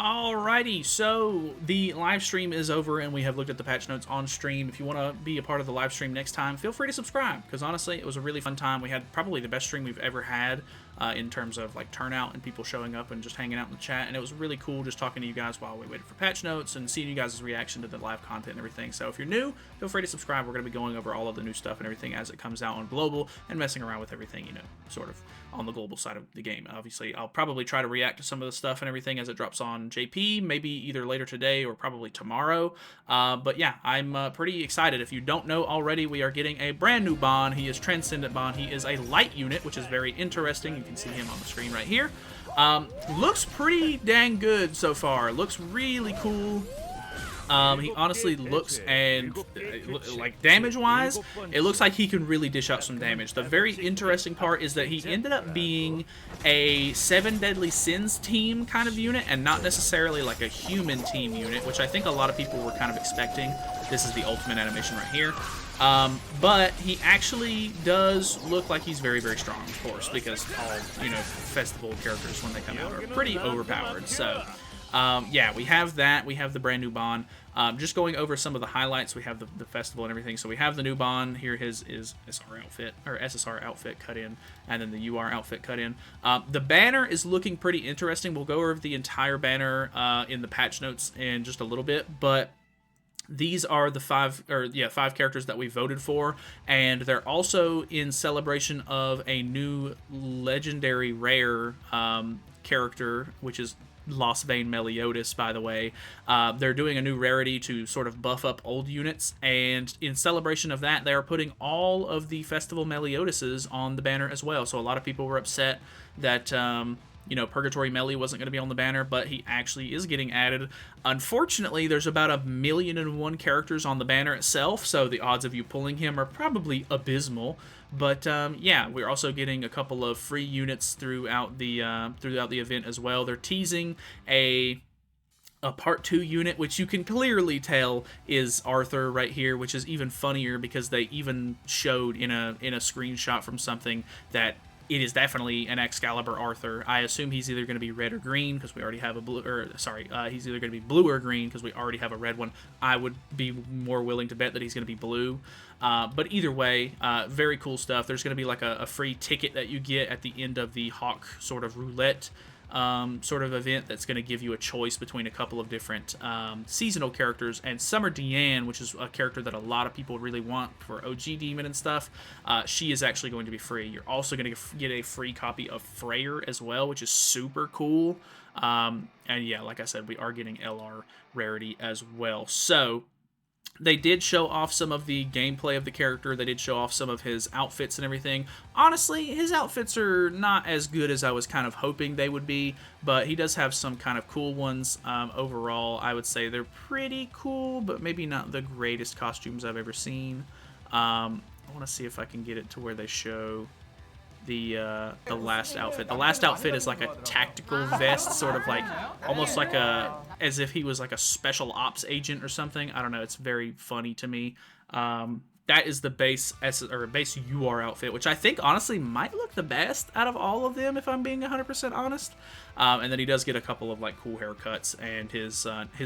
Alrighty, so the live stream is over and we have looked at the patch notes on stream. If you want to be a part of the live stream next time, feel free to subscribe, because honestly, it was a really fun time. We had probably the best stream we've ever had in terms of like turnout and people showing up and just hanging out in the chat, and it was really cool just talking to you guys while we waited for patch notes and seeing you guys' reaction to the live content and everything. So if you're new, feel free to subscribe. We're going to be going over all of the new stuff and everything as it comes out on global and messing around with everything, you know, sort of on the global side of the game. Obviously, I'll probably try to react to some of the stuff and everything as it drops on JP, maybe either later today or probably tomorrow. But yeah, I'm pretty excited. If you don't know already, we are getting a brand new Bond. He is Transcendent Bond. He is a light unit, which is very interesting. You can see him on the screen right here. Looks pretty dang good so far. Looks really cool. He honestly looks, and like damage-wise, it looks like he can really dish out some damage. The very interesting part is that he ended up being a 7 Deadly Sins team kind of unit, and not necessarily like a human team unit, which I think a lot of people were kind of expecting. This is the ultimate animation right here. But he actually does look like he's very, very strong, of course, because all, you know, festival characters when they come out are pretty overpowered. So yeah, we have that. We have the brand new Bond. Just going over some of the highlights, we have the festival and everything. So we have the new Bond. Here his SR outfit, or SSR outfit cut in, and then the UR outfit cut in. The banner is looking pretty interesting. We'll go over the entire banner in the patch notes in just a little bit, but these are the five characters that we voted for, and they're also in celebration of a new legendary rare character, which is Lostvayne Meliodas, by the way. They're doing a new rarity to sort of buff up old units, and in celebration of that, they are putting all of the festival Meliodases on the banner as well. So a lot of people were upset that you know, Purgatory Meli wasn't going to be on the banner, but he actually is getting added. Unfortunately, there's about 1,000,001 characters on the banner itself, so the odds of you pulling him are probably abysmal. But yeah, we're also getting a couple of free units throughout the event as well. They're teasing a part 2 unit, which you can clearly tell is Arthur right here, which is even funnier because they even showed in a screenshot from something that it is definitely an Excalibur Arthur. I assume he's either going to be red or green because we already have a blue, or sorry, he's either going to be blue or green because we already have a red one. I would be more willing to bet that he's going to be blue. But either way, very cool stuff. There's going to be like a free ticket that you get at the end of the Hawk sort of roulette sort of event that's going to give you a choice between a couple of different seasonal characters, and Summer Diane, which is a character that a lot of people really want for OG Demon and stuff, she is actually going to be free. You're also going to get a free copy of Freyr as well, which is super cool. And yeah, like I said, we are getting LR Rarity as well. So they did show off some of the gameplay of the character. They did show off some of his outfits and everything. Honestly, his outfits are not as good as I was kind of hoping they would be, but he does have some kind of cool ones. Overall, I would say they're pretty cool, but maybe not the greatest costumes I've ever seen. I want to see if I can get it to where they show the last outfit. The last outfit is like a tactical vest, sort of like almost like as if he was like a special ops agent or something. I don't know. It's very funny to me. That is the base UR outfit, which I think honestly might look the best out of all of them, if I'm being 100% honest. And then he does get a couple of like cool haircuts, and his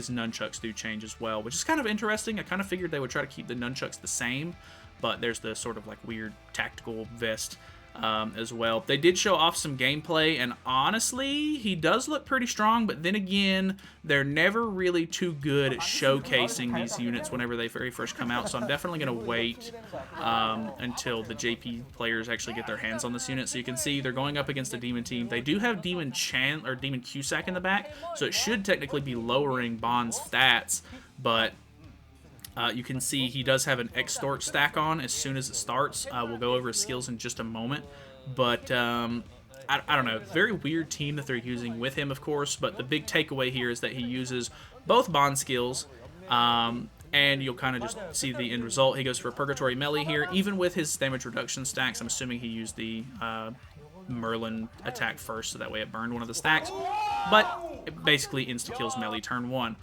nunchucks do change as well, which is kind of interesting. I kind of figured they would try to keep the nunchucks the same, but there's the sort of like weird tactical vest as well. They did show off some gameplay, and honestly, he does look pretty strong, but then again, they're never really too good at showcasing these units whenever they very first come out, so I'm definitely going to wait until the JP players actually get their hands on this unit. So you can see they're going up against a Demon team. They do have Demon Cusack in the back, so it should technically be lowering Bond's stats, but you can see he does have an Extort stack on as soon as it starts. We'll go over his skills in just a moment. But I don't know. Very weird team that they're using with him, of course. But the big takeaway here is that he uses both Bond skills. And you'll kind of just see the end result. He goes for a Purgatory Melee here. Even with his damage reduction stacks, I'm assuming he used the Merlin attack first, so that way it burned one of the stacks. But it basically insta-kills Melee turn 1.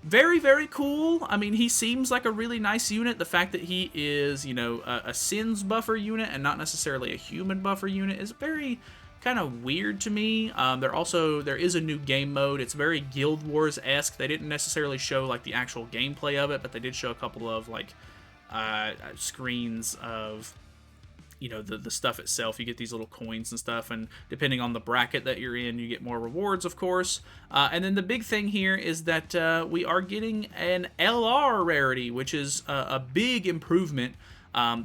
Very, very cool. I mean, he seems like a really nice unit. The fact that he is, you know, a Sins buffer unit and not necessarily a human buffer unit is very kind of weird to me. There is a new game mode. It's very Guild Wars-esque. They didn't necessarily show like the actual gameplay of it, but they did show a couple of like screens of, you know, the stuff itself. You get these little coins and stuff, and depending on the bracket that you're in, you get more rewards, of course. And then the big thing here is that we are getting an LR Rarity, which is a big improvement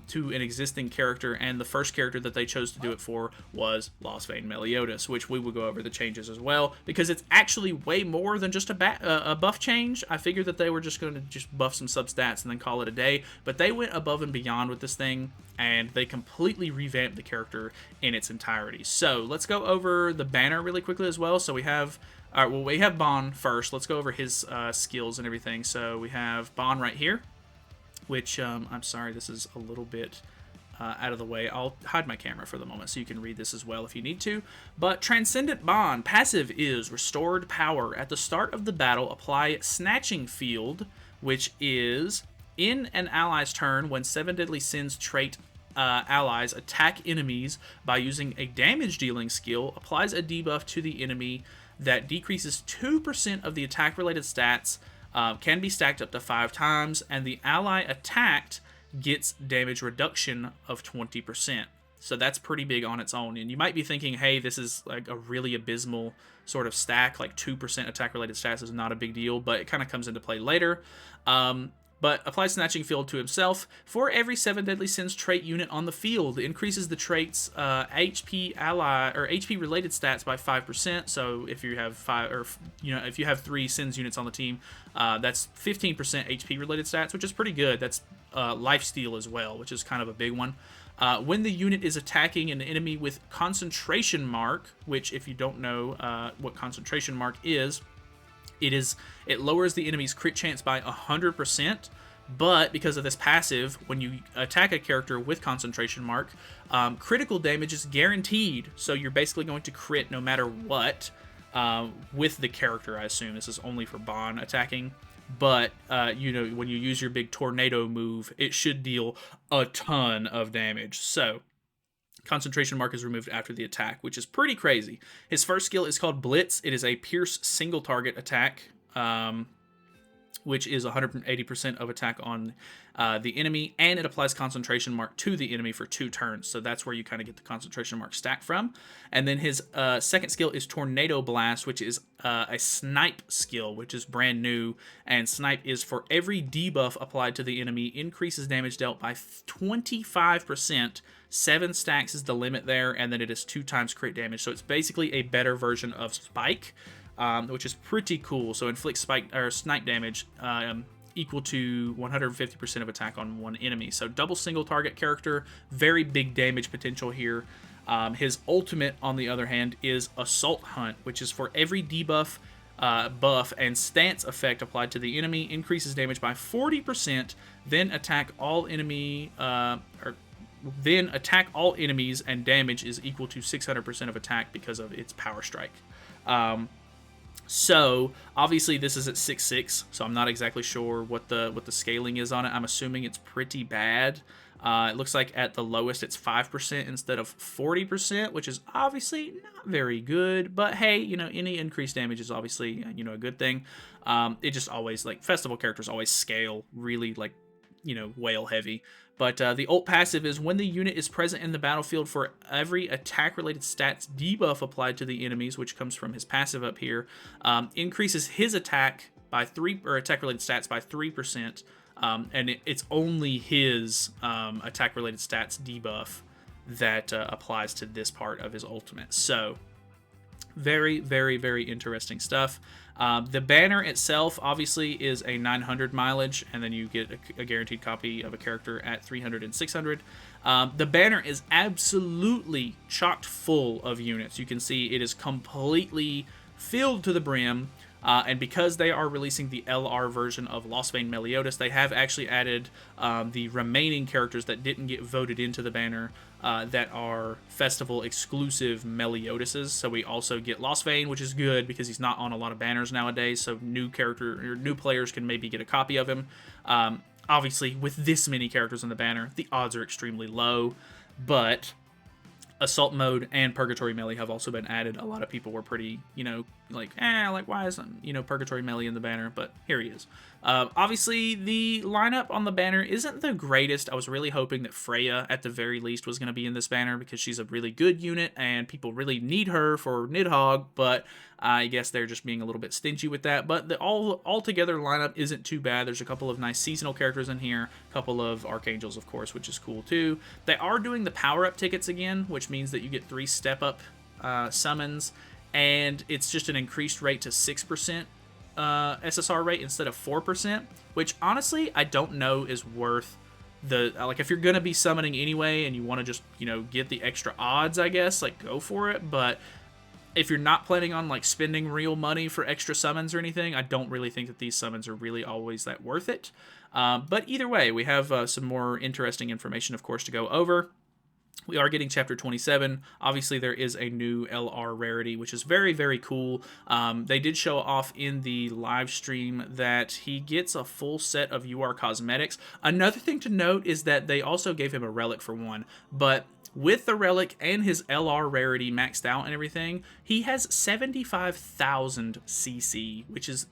to an existing character, and the first character that they chose to do it for was Lostvayne Meliodas, which we will go over the changes as well, because it's actually way more than just a buff change. I figured that they were just going to just buff some substats and then call it a day, but they went above and beyond with this thing, and they completely revamped the character in its entirety. So let's go over the banner really quickly as well. So we have... well, we have Bon first. Let's go over his skills and everything. So we have Bon right here, which, I'm sorry, this is a little bit out of the way. I'll hide my camera for the moment so you can read this as well if you need to. But Transcendent Bond, passive is Restored Power. At the start of the battle, apply Snatching Field, which is in an ally's turn when 7 Deadly Sins trait allies attack enemies by using a damage-dealing skill, applies a debuff to the enemy that decreases 2% of the attack-related stats, can be stacked up to 5 times, and the ally attacked gets damage reduction of 20%. So that's pretty big on its own. And you might be thinking, hey, this is like a really abysmal sort of stack, like 2% attack-related stats is not a big deal, but it kind of comes into play later. But applies Snatching Field to himself. For every 7 Deadly Sins trait unit on the field, increases the trait's HP ally or HP related stats by 5%. So if you have if you have 3 Sins units on the team, that's 15% HP related stats, which is pretty good. That's lifesteal as well, which is kind of a big one. When the unit is attacking an enemy with Concentration Mark, which if you don't know what Concentration Mark is, it lowers the enemy's crit chance by 100%, but because of this passive, when you attack a character with Concentration Mark, critical damage is guaranteed, so you're basically going to crit no matter what with the character, I assume. This is only for Bon attacking, but you know, when you use your big tornado move, it should deal a ton of damage. So Concentration Mark is removed after the attack, which is pretty crazy. His first skill is called Blitz. It is a pierce single target attack, which is 180% of attack on the enemy, and it applies Concentration Mark to the enemy for 2 turns. So that's where you kind of get the Concentration Mark stack from. And then his second skill is Tornado Blast, which is a snipe skill, which is brand new. And snipe is for every debuff applied to the enemy, increases damage dealt by 25%. 7 stacks is the limit there, and then it is 2 times crit damage. So it's basically a better version of Spike, which is pretty cool. So inflicts spike or snipe damage equal to 150% of attack on one enemy. So double single target character, very big damage potential here. His ultimate, on the other hand, is Assault Hunt, which is for every debuff, buff, and stance effect applied to the enemy, increases damage by 40%, then attack all enemies, and damage is equal to 600% of attack because of its Power Strike. So obviously this is at 6.6, so I'm not exactly sure what the scaling is on it. I'm assuming it's pretty bad. It looks like at the lowest it's 5% instead of 40%, which is obviously not very good. But hey, you know, any increased damage is obviously, you know, a good thing. It just always, like, festival characters always scale really, like, you know, whale heavy. But the ult passive is when the unit is present in the battlefield for every attack-related stats debuff applied to the enemies, which comes from his passive up here, increases his attack by 3 or attack-related stats by 3%, and it's only his attack-related stats debuff that applies to this part of his ultimate. So very, very, very interesting stuff. The banner itself obviously is a 900 mileage, and then you get a guaranteed copy of a character at 300 and 600. The banner is absolutely chocked full of units. You can see it is completely filled to the brim. And because they are releasing the LR version of Lostvayne Meliodas, they have actually added the remaining characters that didn't get voted into the banner that are festival exclusive Meliodases. So we also get Lostvayne, which is good because he's not on a lot of banners nowadays. So new players can maybe get a copy of him. Obviously, with this many characters in the banner, the odds are extremely low, but Assault Mode and Purgatory Melee have also been added. A lot of people were pretty, like why isn't, Purgatory Melee in the banner? But here he is. Obviously, the lineup on the banner isn't the greatest. I was really hoping that Freya, at the very least, was going to be in this banner because she's a really good unit and people really need her for Nidhogg, but I guess they're just being a little bit stingy with that. But the altogether lineup isn't too bad. There's a couple of nice seasonal characters in here, a couple of Archangels, of course, which is cool too. They are doing the power-up tickets again, which means that you get 3 step-up summons, and it's just an increased rate to 6% SSR rate instead of 4%, which honestly I don't know is worth the, like, if you're gonna be summoning anyway and you want to just get the extra odds, I guess, like, go for it. But if you're not planning on like spending real money for extra summons or anything, I don't really think that these summons are really always that worth it. But either way, we have some more interesting information, of course, to go over. We are getting Chapter 27. Obviously, there is a new LR Rarity, which is very, very cool. They did show off in the live stream that he gets a full set of UR cosmetics. Another thing to note is that they also gave him a relic for one, but with the relic and his LR Rarity maxed out and everything, he has 75,000 CC, which is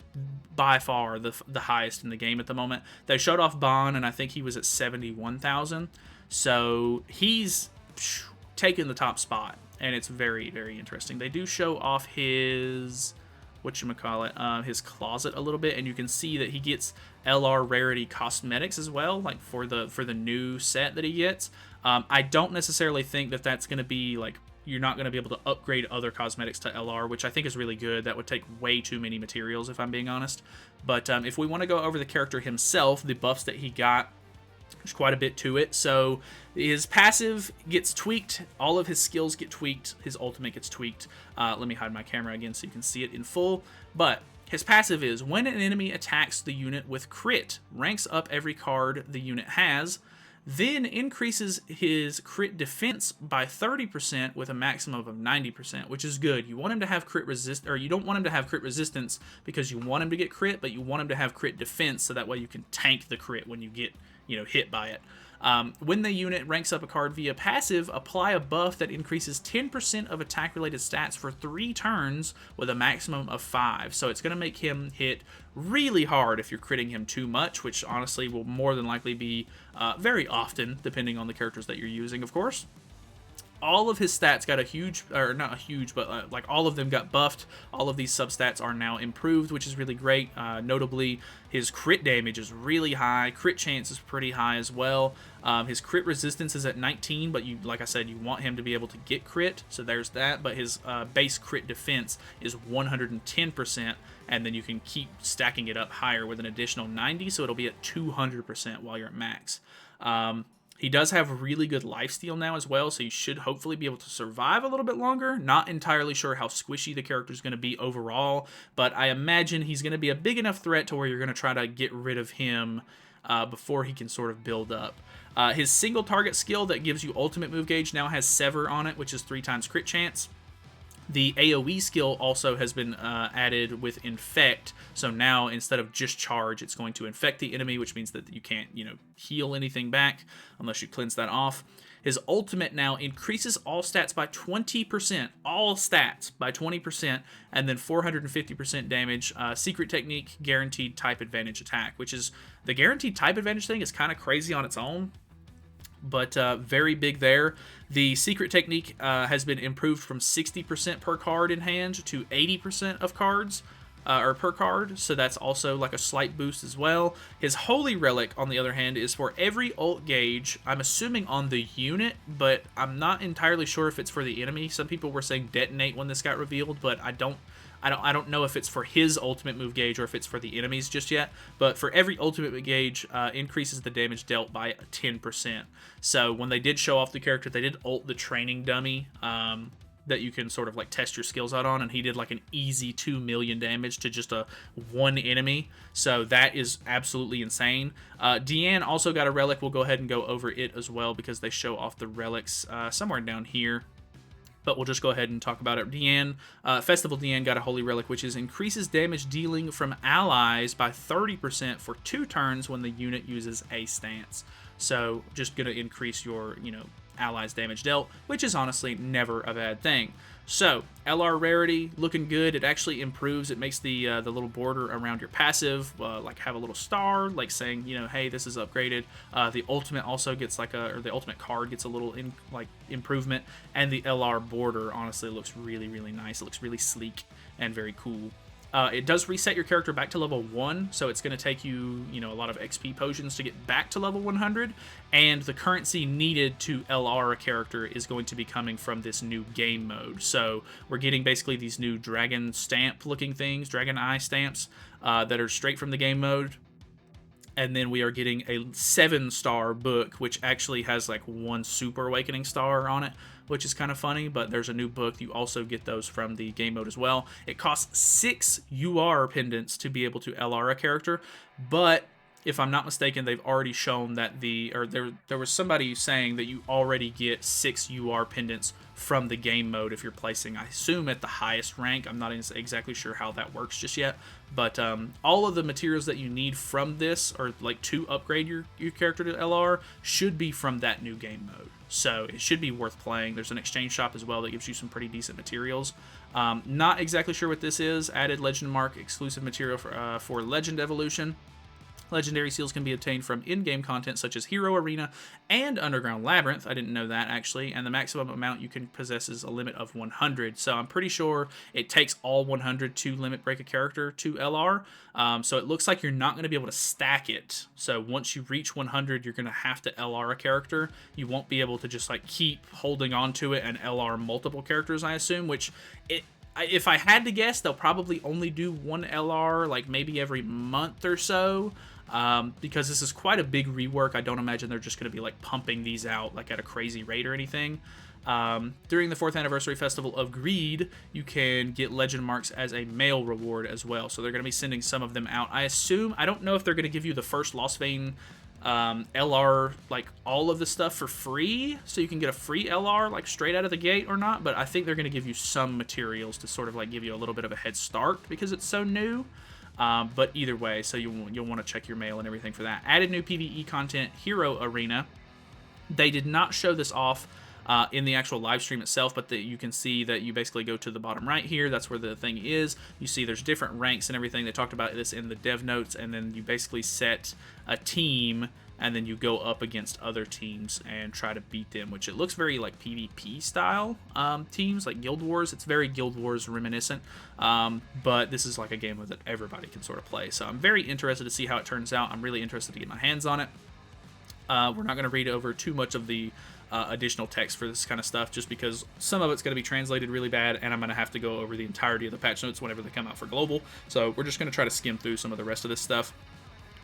by far the highest in the game at the moment. They showed off Bon, and I think he was at 71,000. So he's taken the top spot, and it's very, very interesting. They do show off his, his closet a little bit, and you can see that he gets LR Rarity cosmetics as well, like for the new set that he gets. I don't necessarily think that that's going to be like, you're not going to be able to upgrade other cosmetics to LR, which I think is really good. That would take way too many materials, if I'm being honest. But if we want to go over the character himself, the buffs that he got, there's quite a bit to it. So his passive gets tweaked, all of his skills get tweaked, his ultimate gets tweaked. Let me hide my camera again so you can see it in full. But his passive is, when an enemy attacks the unit with crit, ranks up every card the unit has, then increases his crit defense by 30% with a maximum of 90%, which is good. You want him to have crit resist, or you don't want him to have crit resistance because you want him to get crit, but you want him to have crit defense so that way you can tank the crit when you get hit by it. When the unit ranks up a card via passive, apply a buff that increases 10% of attack-related stats for 3 turns with a maximum of 5. So it's going to make him hit really hard if you're critting him too much, which honestly will more than likely be very often, depending on the characters that you're using, of course. All of his stats got a huge, or not a huge, but like all of them got buffed. All of these substats are now improved, which is really great. Notably, his crit damage is really high. Crit chance is pretty high as well. His crit resistance is at 19, but like I said, you want him to be able to get crit, so there's that. But his base crit defense is 110%, and then you can keep stacking it up higher with an additional 90, so it'll be at 200% while you're at max. He does have really good lifesteal now as well, so you should hopefully be able to survive a little bit longer. Not entirely sure how squishy the character is going to be overall, but I imagine he's going to be a big enough threat to where you're going to try to get rid of him before he can sort of build up. His single target skill that gives you ultimate move gauge now has Sever on it, which is 3 times crit chance. The AoE skill also has been added with Infect, so now instead of just Charge, it's going to infect the enemy, which means that you can't, heal anything back unless you cleanse that off. His ultimate now increases all stats by 20%, all stats by 20%, and then 450% damage. Secret technique, guaranteed type advantage attack, which is, the guaranteed type advantage thing is kind of crazy on its own, but very big there. The secret technique has been improved from 60% per card in hand to 80% of cards, or per card, so that's also like a slight boost as well. His Holy Relic, on the other hand, is for every ult gauge, I'm assuming on the unit, but I'm not entirely sure if it's for the enemy. Some people were saying detonate when this got revealed, but I don't know if it's for his ultimate move gauge or if it's for the enemies just yet, but for every ultimate move gauge, increases the damage dealt by 10%. So when they did show off the character, they did ult the training dummy that you can sort of like test your skills out on, and he did like an easy 2 million damage to just one enemy. So that is absolutely insane. Diane also got a relic. We'll go ahead and go over it as well because they show off the relics somewhere down here. But we'll just go ahead and talk about it. Diane, Festival Diane got a Holy Relic, which is increases damage dealing from allies by 30% for 2 turns when the unit uses a stance. So just going to increase your, allies damage dealt, which is honestly never a bad thing. So, LR Rarity, looking good. It actually improves. It makes the little border around your passive, like have a little star, like saying, you know, hey, this is upgraded. The ultimate also gets like or the ultimate card gets a little improvement. And the LR border honestly looks really, really nice. It looks really sleek and very cool. It does reset your character back to level 1, so it's going to take you, you know, a lot of XP potions to get back to level 100, and the currency needed to LR a character is going to be coming from this new game mode. So we're getting basically these new dragon stamp looking things, dragon eye stamps, that are straight from the game mode. And then we are getting a 7-star book, which actually has like 1 Super Awakening star on it, which is kind of funny, but there's a new book. You also get those from the game mode as well. It costs 6 UR pendants to be able to LR a character, but if I'm not mistaken, they've already shown that there was somebody saying that you already get 6 UR pendants from the game mode if you're placing, I assume, at the highest rank. I'm not exactly sure how that works just yet, but all of the materials that you need from this, or like to upgrade your character to LR, should be from that new game mode. So it should be worth playing. There's an exchange shop as well that gives you some pretty decent materials. Not exactly sure what this is. Added Legend Mark exclusive material for Legend Evolution. Legendary seals can be obtained from in-game content such as Hero Arena and Underground Labyrinth. I didn't know that, actually. And the maximum amount you can possess is a limit of 100. So I'm pretty sure it takes all 100 to limit break a character to LR. So it looks like you're not going to be able to stack it. So once you reach 100, you're going to have to LR a character. You won't be able to just like keep holding on to it and LR multiple characters, I assume, which if I had to guess, they'll probably only do 1 LR like maybe every month or so. Because this is quite a big rework. I don't imagine they're just going to be like pumping these out like at a crazy rate or anything. During the 4th Anniversary Festival of Greed, you can get Legend Marks as a mail reward as well. So they're going to be sending some of them out. I don't know if they're going to give you the first Lostvayne LR, like all of the stuff for free, so you can get a free LR like straight out of the gate or not, but I think they're going to give you some materials to sort of like give you a little bit of a head start because it's so new. But either way, so you'll want to check your mail and everything for that. Added new PvE content, Hero Arena. They did not show this off in the actual live stream itself, but you can see that you basically go to the bottom right here. That's where the thing is. You see there's different ranks and everything. They talked about this in the dev notes, and then you basically set a team, and then you go up against other teams and try to beat them, which it looks very like PvP style teams, like Guild Wars. It's very Guild Wars reminiscent, but this is like a game that everybody can sort of play. So I'm very interested to see how it turns out. I'm really interested to get my hands on it. We're not going to read over too much of the additional text for this kind of stuff, just because some of it's going to be translated really bad, and I'm going to have to go over the entirety of the patch notes whenever they come out for global. So we're just going to try to skim through some of the rest of this stuff.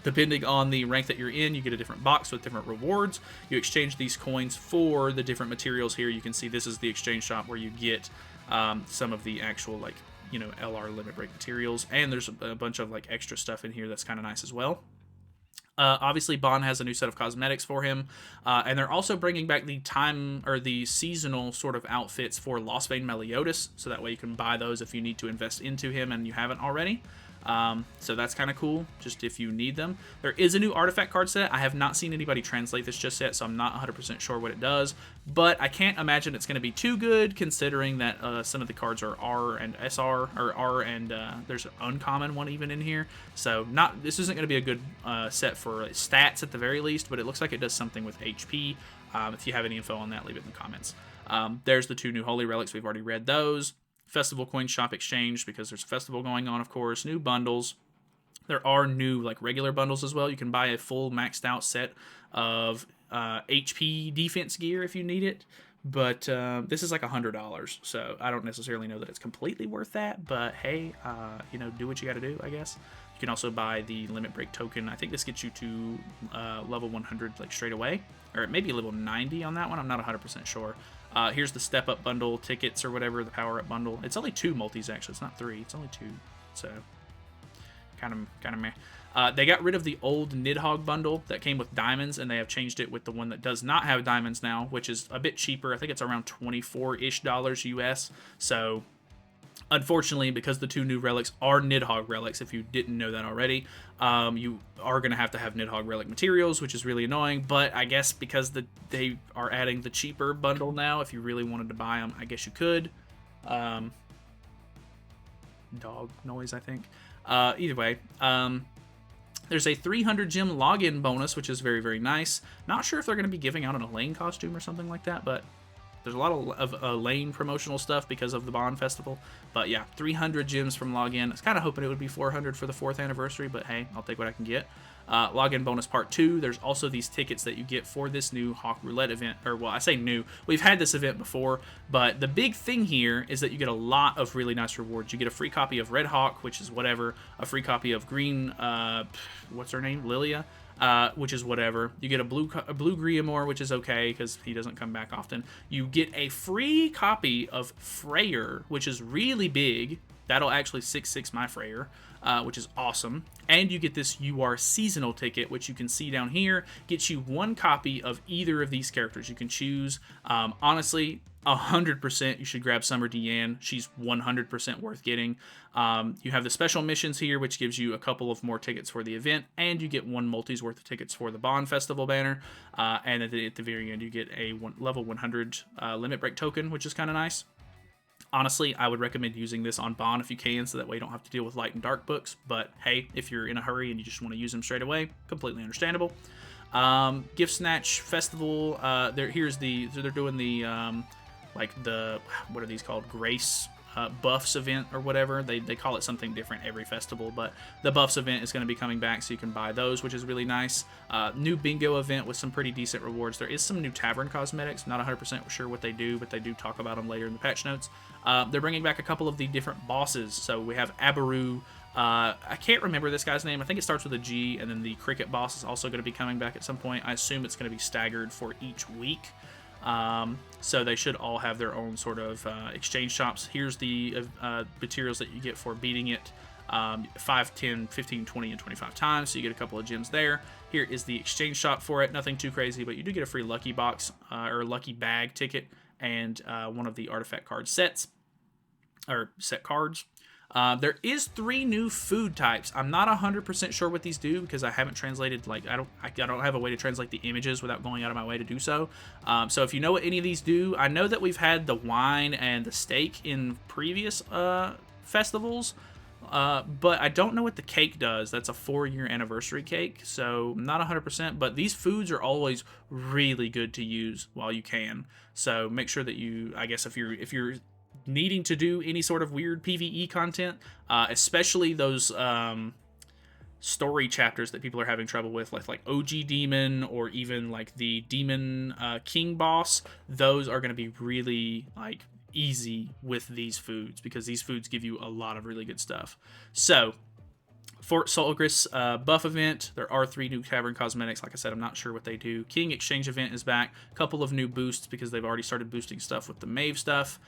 Depending on the rank that you're in, you get a different box with different rewards. You exchange these coins for the different materials here. You can see this is the exchange shop where you get some of the actual, like, you know, LR limit break materials. And there's a bunch of, like, extra stuff in here that's kind of nice as well. Obviously, Bond has a new set of cosmetics for him, and they're also bringing back the seasonal sort of outfits for Lostvayne Meliodas, so that way you can buy those if you need to invest into him and you haven't already. So that's kind of cool, just if you need them. There is a new artifact card set. I have not seen anybody translate this just yet, so I'm not 100% sure what it does, but I can't imagine it's going to be too good, considering that some of the cards are R and SR, or R and there's an uncommon one even in here. So this isn't going to be a good set for stats at the very least, but it looks like it does something with HP. If you have any info on that, leave it in the comments. There's the 2 new Holy Relics. We've already read those. Festival Coin Shop Exchange, because there's a festival going on, of course. New bundles. There are new, like, regular bundles as well. You can buy a full maxed out set of HP defense gear if you need it. But this is like $100, so I don't necessarily know that it's completely worth that. But hey, you know, do what you got to do, I guess. You can also buy the limit break token. I think this gets you to level 100 like straight away, or maybe level 90 on that one. I'm not 100% sure. Here's the step up bundle tickets or whatever, the power up bundle. It's only 2 multis actually. It's not 3. It's only 2. So kind of meh. They got rid of the old Nidhogg bundle that came with diamonds, and they have changed it with the one that does not have diamonds now, which is a bit cheaper. I think it's around $24-ish US. So Unfortunately, because the 2 new relics are Nidhogg relics, if you didn't know that already, you are going to have Nidhogg relic materials, which is really annoying. But I guess because they are adding the cheaper bundle now, if you really wanted to buy them, I guess you could. Dog noise, I think. Either way, there's a 300 gem login bonus, which is very, very nice. Not sure if they're going to be giving out an Elaine costume or something like that, but there's a lot of Lane promotional stuff because of the Bond Festival. But yeah, 300 gems from login. I was kind of hoping it would be 400 for the 4th anniversary, but hey, I'll take what I can get. Login bonus part 2. There's also these tickets that you get for this new Hawk Roulette event. Or, well, I say new. We've had this event before, but the big thing here is that you get a lot of really nice rewards. You get a free copy of Red Hawk, which is whatever. A free copy of Green, what's her name? Lilia. Which is whatever. You get a blue Griamore, which is okay because he doesn't come back often. You get a free copy of Freyr, which is really big. That'll actually 6/6 my Freyr, which is awesome. And you get this UR seasonal ticket, which you can see down here. Gets you 1 copy of either of these characters. You can choose. Honestly, 100% you should grab Summer Diane. She's 100% worth getting. You have the special missions here, which gives you a couple of more tickets for the event, and you get 1 multi's worth of tickets for the Bond Festival banner. And at the very end, you get a level 100 limit break token, which is kind of nice. Honestly, I would recommend using this on Bond if you can, so that way you don't have to deal with light and dark books. But hey, if you're in a hurry and you just want to use them straight away, completely understandable. Gift Snatch Festival. They're doing the what are these called? Grace Buffs event or whatever. They call it something different every festival, but the Buffs event is going to be coming back, so you can buy those, which is really nice. New bingo event with some pretty decent rewards. There is some new tavern cosmetics. Not 100% sure what they do, but they do talk about them later in the patch notes. They're bringing back a couple of the different bosses. So we have Abaru. I can't remember this guy's name. I think it starts with a G, and then the cricket boss is also going to be coming back at some point. I assume it's going to be staggered for each week. So they should all have their own sort of exchange shops. Here's the materials that you get for beating it 5, 10, 15, 20, and 25 times. So you get a couple of gems there. Here is the exchange shop for it. Nothing too crazy, but you do get a free lucky box or lucky bag ticket and one of the artifact card sets or set cards. There is 3 new food types. I'm not 100% sure what these do because I haven't translated, like, I don't have a way to translate the images without going out of my way to do so. So if you know what any of these do, I know that we've had the wine and the steak in previous festivals, but I don't know what the cake does. That's a 4-year anniversary cake, so not 100%, but these foods are always really good to use while you can. So make sure that you, I guess if you're needing to do any sort of weird PvE content, especially those story chapters that people are having trouble with, like OG Demon or even like the Demon King boss, those are going to be really like easy with these foods because these foods give you a lot of really good stuff. So Fort Solgris buff event. There are 3 new tavern cosmetics. Like I said, I'm not sure what they do. King exchange event is back. A couple of new boosts because they've already started boosting stuff with the Mave stuff.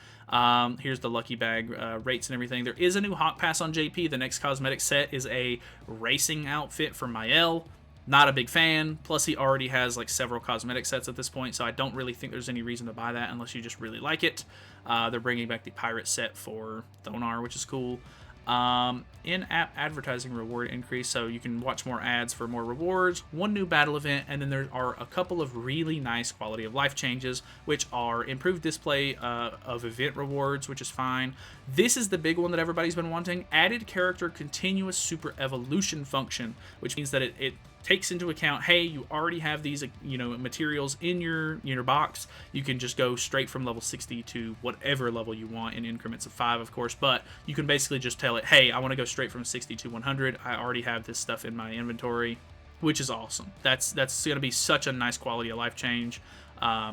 Here's the lucky bag rates and everything. There is a new Hawk Pass on JP. The next cosmetic set is a racing outfit for Mael. Not a big fan. Plus, he already has like several cosmetic sets at this point, so I don't really think there's any reason to buy that unless you just really like it. They're bringing back the pirate set for Thonar, which is cool. In-app advertising reward increase, so you can watch more ads for more rewards, 1 new battle event, and then there are a couple of really nice quality of life changes, which are improved display of event rewards, which is fine. This is the big one that everybody's been wanting. Added character continuous super evolution function, which means that it takes into account, hey, you already have these, materials in your box. You can just go straight from level 60 to whatever level you want in increments of 5, of course, but you can basically just tell it, hey, I want to go straight from 60 to 100. I already have this stuff in my inventory, which is awesome. That's going to be such a nice quality of life change.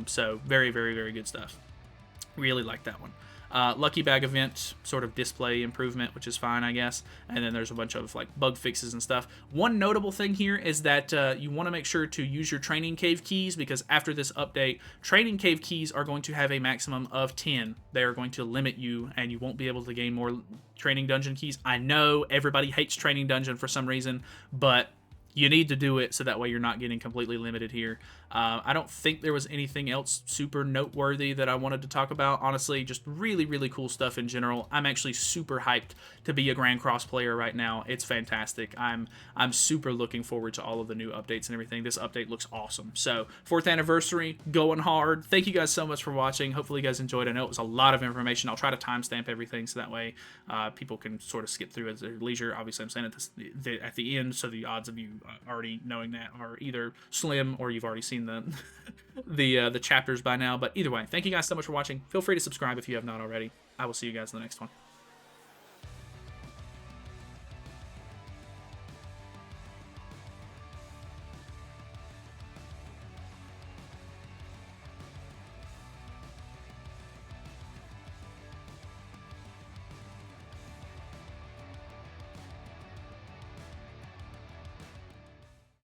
So very, very, very good stuff. Really like that one. Lucky bag event, sort of display improvement, which is fine, I guess. And then there's a bunch of like bug fixes and stuff. One notable thing here is that you want to make sure to use your training cave keys, because after this update, training cave keys are going to have a maximum of 10. They are going to limit you, and you won't be able to gain more training dungeon keys. I know everybody hates training dungeon for some reason, but you need to do it so that way you're not getting completely limited here. I don't think there was anything else super noteworthy that I wanted to talk about. Honestly, just really, really cool stuff in general. I'm actually super hyped to be a Grand Cross player right now. It's fantastic. I'm super looking forward to all of the new updates and everything. This update looks awesome. So, 4th anniversary, going hard. Thank you guys so much for watching. Hopefully you guys enjoyed. I know it was a lot of information. I'll try to timestamp everything so that way people can sort of skip through at their leisure. Obviously, I'm saying at the end, so the odds of you already knowing that are either slim or you've already seen the the chapters by now. But either way, thank you guys so much for watching. Feel free to subscribe if you have not already. I will see you guys in the next one.